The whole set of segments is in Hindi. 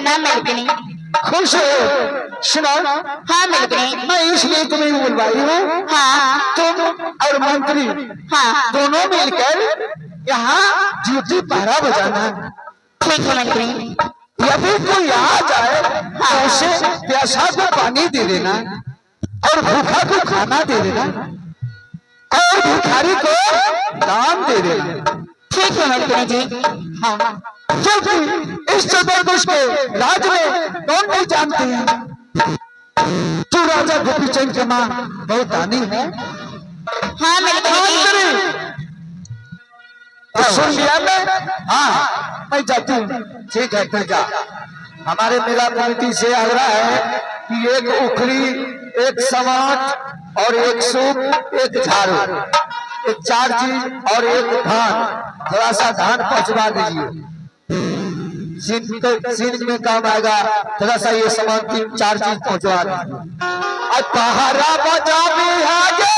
ना मिलकनी। खुश हो? सुनो। हाँ मिलकनी। मैं इसलिए तुम्हें बुलवाई हूँ। हाँ तुम और मंत्री हाँ दोनों मिलकर यहाँ ड्यूटी पहरा बजाना। ठीक है मिलकनी। या फिर कोई आ जाए तो उसे प्यासा को पानी दे देना और भूखा को खाना दे देना और भिखारी को दान दे देना। ठीक है मिलकनी जी। हाँ, क्योंकि इस चतुर्दश के राज में कौन नहीं जानते हैं तू राजा गोपीचंद के माँ बहुत दानी है। हाँ मिलकनी। सुन लिया मैं? हाँ मैं जाती हूँ। ठीक है फिर जा। हमारे मेरा कमेटी से आग्रह है कि एक उखड़ी, एक समाट और एक सूप, एक झाड़ू, एक 4 चीज और एक धान, थोड़ा सा धान पहुंचवा दीजिए। सिंध में काम आएगा। थोड़ा सा ये सामान 3-4 चीज पहुंचवा दीजिए। और पहरा बजा भी आगे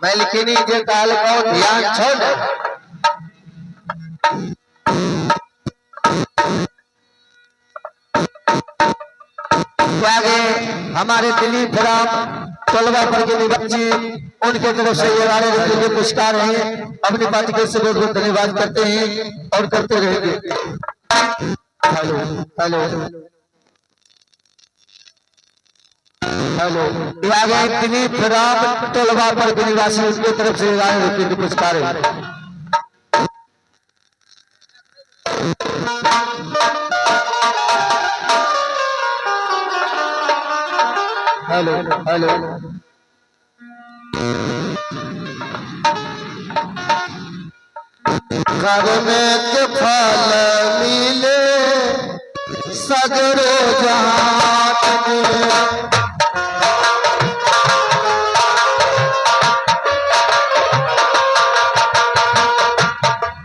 मलकिनी जे काल को ध्यान छोड़। आगे हमारे दिलीप राम तलवा पर के निवासी उनके तरफ से ये 12 रुपये के पुरस्कार हैं। अपनी पार्टी के से बहुत बहुत धन्यवाद करते हैं और करते रहेंगे। Hello hello hello. आगे दिलीप राम तलवा पर के निवासी उनके तरफ से 12 रुपये के पुरस्कार है। Hello hello. कर्म के फल मिले सगरो जहान में।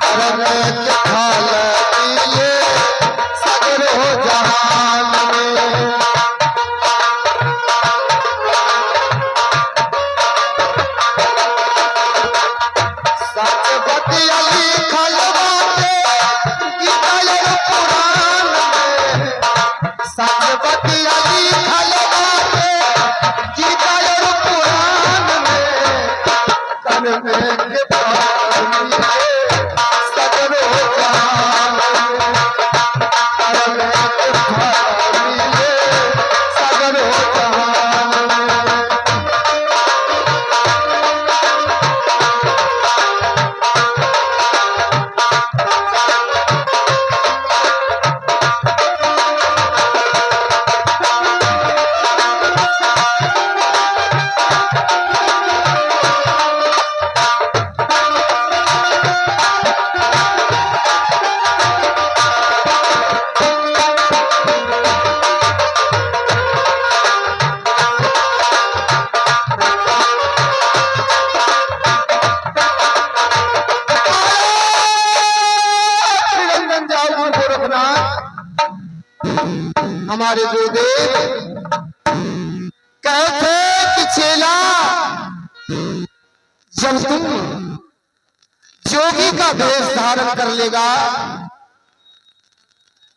कर्म के फल मिले सगरो जहान में। हमारे गुरुदेव कहते कि चेला जब तुम जोगी का वेश धारण कर लेगा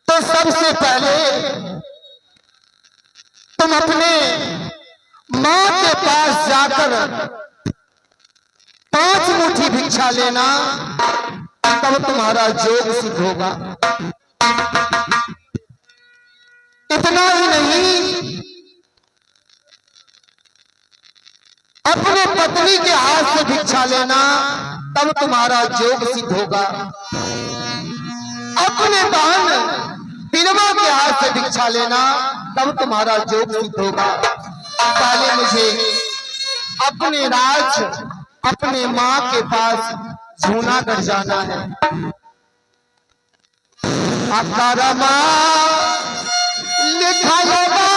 तो सबसे पहले तुम अपने मां के पास जाकर 5 मुट्ठी भिक्षा लेना, तब तुम्हारा योग सिद्ध होगा। इतना ही नहीं, अपने पत्नी के हाथ से भिक्षा लेना, तब तुम्हारा योग सिद्ध होगा। अपने बहन बिनवा के हाथ से भिक्षा लेना, तब तुम्हारा योग सिद्ध होगा। पहले मुझे अपने राज अपने माँ के पास जूनागढ़ जाना है। आपका रमा लिखा लगा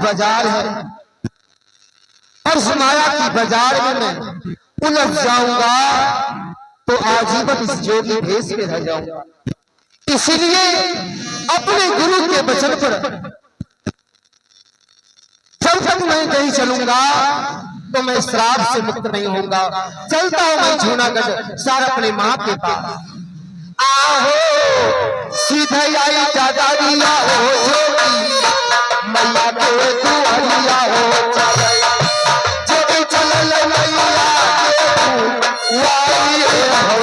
बाजार है और उस माया की बाजार में मैं उलझ जाऊंगा तो आजीवन इस जोगी भेष में रह जाऊंगा। इसलिए अपने गुरु के वचन पर जब तक मैं कहीं चलूंगा तो मैं श्राप से मुक्त नहीं होऊंगा। चलता हूं मैं जूनागढ़ सार अपने माँ के पास। आहो सीधे आई दादारिया हो जोगी मैया के दुआरिया हो जोगी चल मैया के दुआरिया हो।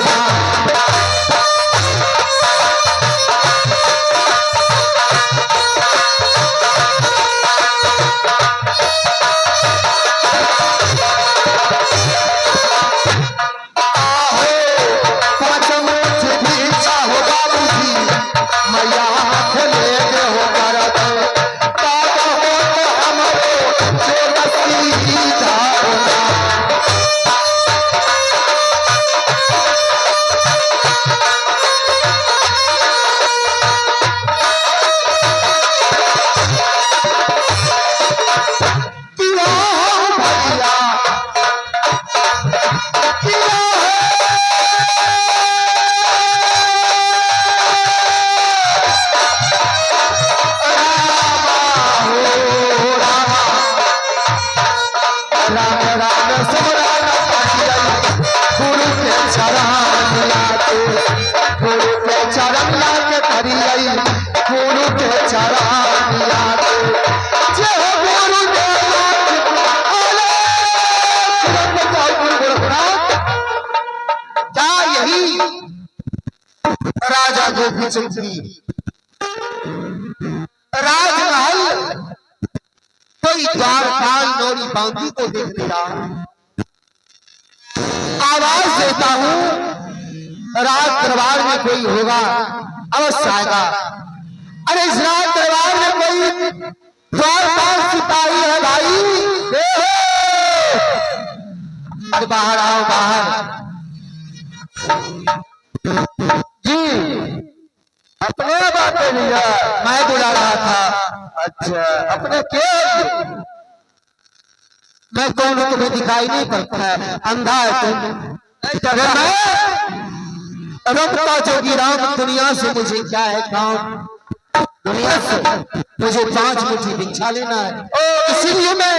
राजा गोपी चंद जी राजमहल कोई द्वारपाल नौरी बांधी को देख लिया। आवाज देता हूं राज दरबार में कोई होगा अवश्य आएगा। अरे इस राज दरबार में कोई द्वारपाल सिपाही है भाई? अरे बाहर आओ बाहर। जी अपने बातें लिया मैं बुला रहा था। अच्छा अपने क्या? मैं कौन हूं तुम्हें दिखाई नहीं पड़ता है? अंधा है तुम? रमता जोगी राम दुनिया से मुझे क्या है काम? दुनिया से मुझे 5 मुट्ठी भिक्षा लेना है। इसीलिए मैं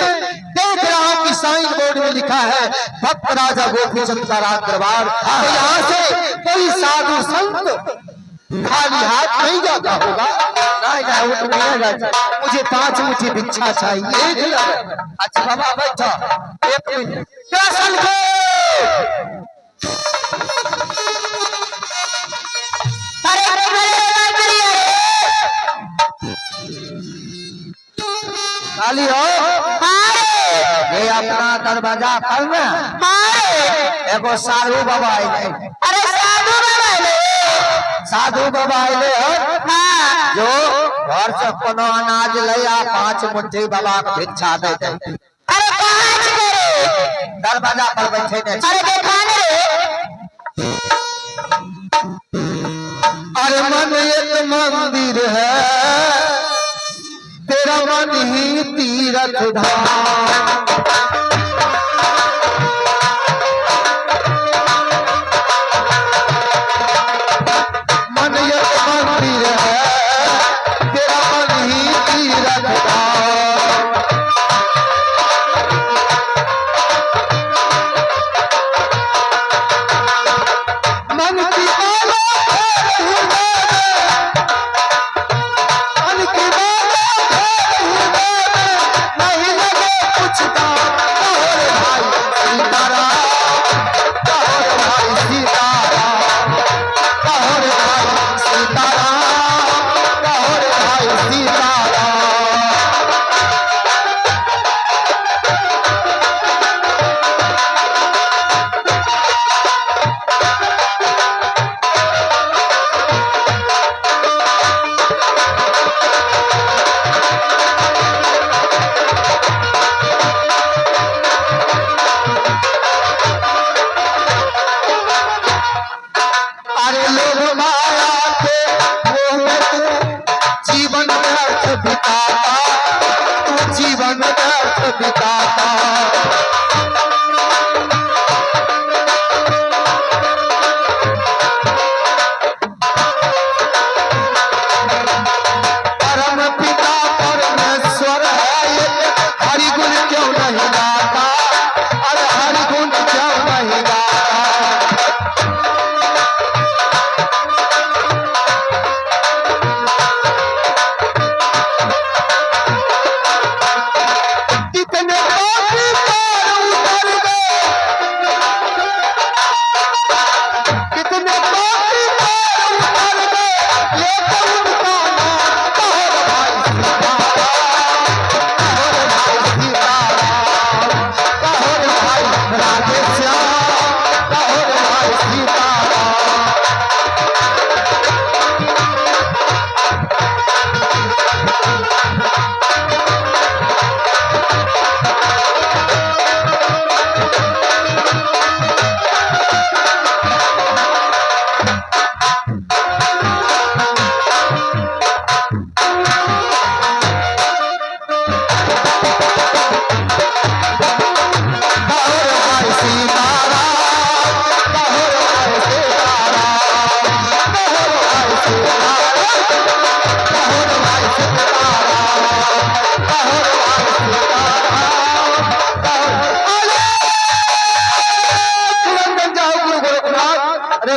देख रहा हूं कि साइन बोर्ड में लिखा है भक्त राजा गोपीचंद का राज दरबार। तो यहाँ से कोई साधु संत खाली हाथ नहीं जाता होगा। मुझे 5 मुट्ठी भिक्षा चाहिए। अच्छा बाबा बैठा एक मिनट। खाली हो ये अपना दरवाजा खोलना। एगो साधु बाबा आए। अरे साधु बाबा ले। साधु बाबा आए हाँ। जो घर से कोनो अनाज ले आ 5 मुट्ठी बाबा को भिक्षा दे दे। अरे कहाँ करे? दरवाजा पर बैठे ने। अरे देखा रे। अरे मन एक मंदिर है तेरा मन ही तीरथ धाम। मन एक मंदिर है तेरा मन ही तीरथ धाम। मन की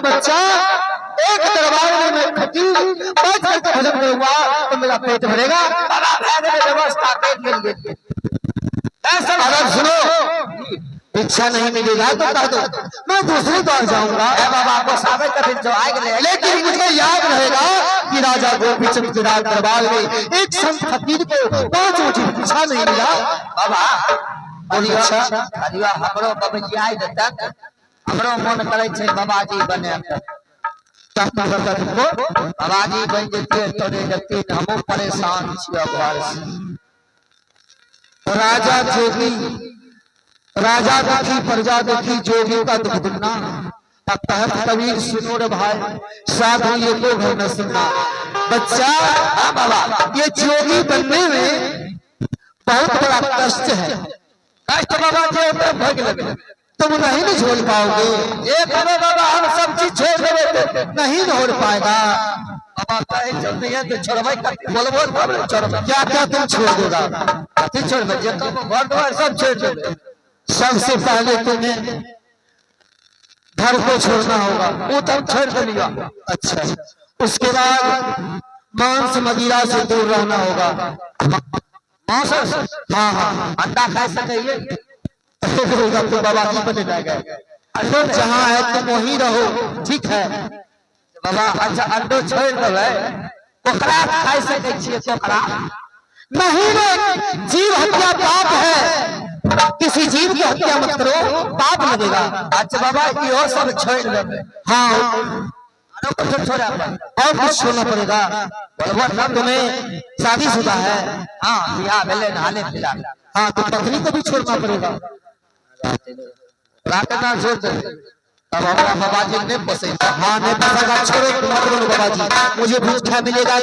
बच्चा एक दरबार में मैं फकीर बैठ करके भजन करूंगा तो मेरा पेट भरेगा। व्यवस्था पेट के लिए अगर सुनो भिक्षा नहीं मिलेगा तो कह दो मैं दूसरी बार जाऊंगा। बाबा आपको साबित कर जो आएगा, लेकिन मुझे याद रहेगा कि राजा गोपीचंद के राज दरबार में एक संत फकीर को 5 मुट्ठी भिक्षा नहीं मिला। बाबा बोली अच्छा हमरो बबैया आई देता हमरो मन करे छे बाबा जी बने। बाबाजी बन जेते तो ने लेकिन हम परेशान छिया घर से। राजा जोगी राजा देखी प्रजा देखी जोगी का दुख दुगना। अब कहत कबीर सुनो रे भाई साधु ये को घर न सुनना। बच्चा हाँ बाबा ये जोगी बनने में बहुत बड़ा कष्ट है। कष्ट बाबा जो भग लगे तुम नहीं न छोड़ पाओगे। एक बाबा हम सब चीज छोड़ देवे नहीं छोड़ पाएगा। बाबा कहे जल्दी है तो छोड़बै बोलबो छोड़बै क्या क्या तुम छोड़ देगा। कथी छोड़बै जे तुम घर द्वार सब छोड़ देबे। सबसे पहले तुम्हें घर को छोड़ना होगा वो तुम छोड़ देगा। अच्छा उसके बाद मांस मदिरा से दूर रहना होगा। मांस हाँ हाँ अंडा खा सके तो बाबा की बने जाएगा। अंडो जहाँ है तुम वहीं रहो ठीक है बाबा। अच्छा अंडो छोड़ देवे पोखरा खा सके छिए पोखरा नहीं रे जीव हत्या पाप है। किसी जीव की हत्या मत करो पाप लगेगा। अच्छा बाबा ये सब छोड़ देवे। हाँ कुछ छोड़ा और कुछ छोड़ना पड़ेगा। तुम्हें शादीशुदा है। हाँ बियाह भेले नहाने फिरा। हाँ तो पत्नी को भी छोड़ना पड़ेगा। राकेटा छोड़ दे अब हमारा बाबाजी ने पसेगा। हाँ नहीं पसेगा छोड़ो बाबाजी मुझे भूखा मिलेगा।